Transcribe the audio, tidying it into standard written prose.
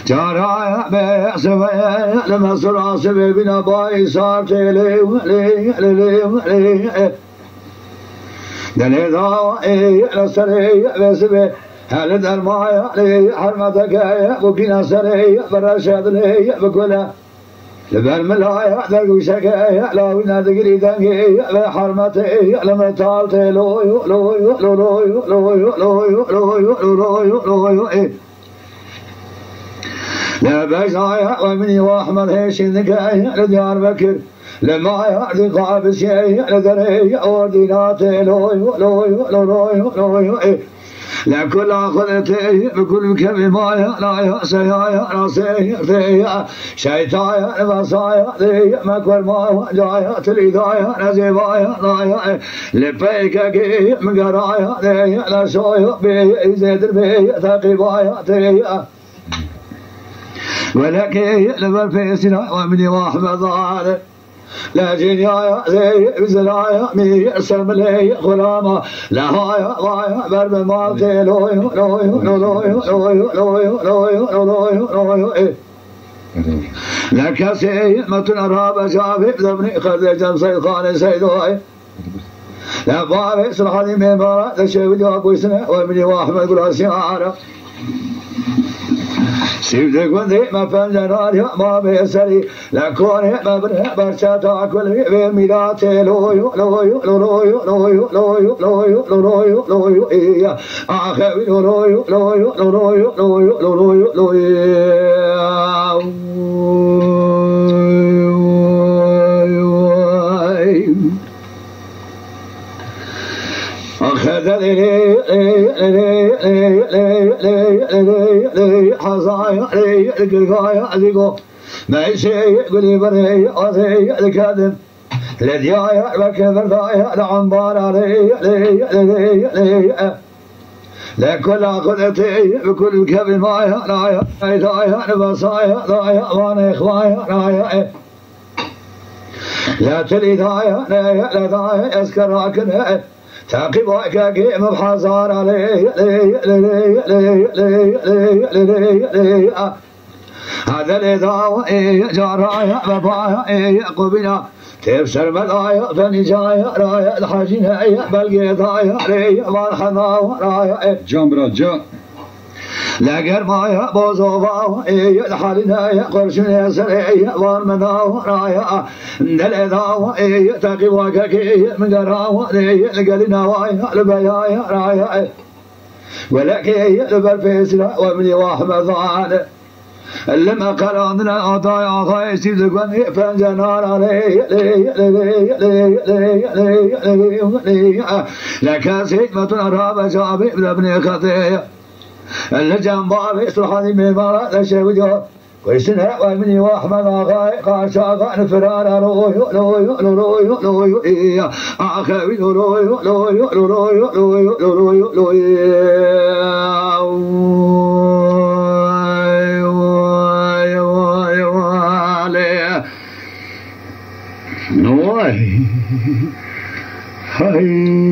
جارا بسبب لما صار سبب بنا باي صار تلي دليدا لسري بسبب هل درمايا حرمتك وكنا سري برشاد لي بكلا لبرملايا دغوشك لا ونا دغري دنگي حرمتي لما طالت لو لو لو لو لو لا بزايا ومني واحمد هيشنك لديار بكر لما يعطي قاب الشيء لدري أوردينات لوي لوي لوي لوي لا كل أخذتي بكل كلمة لا سيا راسي ثيا شيطايا المصايا ذي ما كل ما جايا تليدايا نزيبايا لايا لبيك كي من قرايا ذي لا شوي بي زيد بي ثقيبايا ثيا ولكن لما الفيسنا ومني واحمد ظالم لكن يا زي بزرايا مي سلم لي غلامة لا هايا ضايا برب مالتي لوي لوي لوي لوي لوي لوي لوي لك سيمة الأرهاب شافي ذبني خرج سيد خان سيدوي لا بابي سرحني من برا تشوي جواب وسنة ومني واحمد قراسي عارف سيدك وندي ما فنجران يا ما بيسري لكوني ما بنه برشاتا كل بميلاتي لوي لوي لوي لوي لوي لوي لوي لوي يا اخي لوي لوي لوي لوي لوي أخذ لي حصايا لي القايا ذيقو ما يشي قولي بري أذي الكاذب لديايا بكبر ضايا لعنبار لي لكل أخذتي بكل كبر مايا رايا ضايا نبصايا ضايا وانا إخوايا رايا لا تلي ضايا لا ضايا أسكراك تعقبك كي مبحصار علي هذا الإضاء جارايا بابايا قبنا تبشر ملايا فنجايا رايا الحاجينايا بلقيضايا ريا والحضاوة رايا جمرة جا لا قرمايا بوزوفا الحالنايا قرشنا سريا والمناوة رايا الإضاء تعقبك كي من قراوة لقلنا وايا لبيايا رايا ولكن بالفيسلا ومني واحمد ظالم لما قرأنا عطايا عطايا سيدقني فانجنار علي لك سيدمة أرهاب شعبي بابن خطية اللي جنبابي سلحاني من مرة لشيوجو ويسنها ومني واحمد آغاي قاشاقا نفرار روي لوي لوي لوي آخوي لوي لوي لوي لوي لوي Noy. Hi.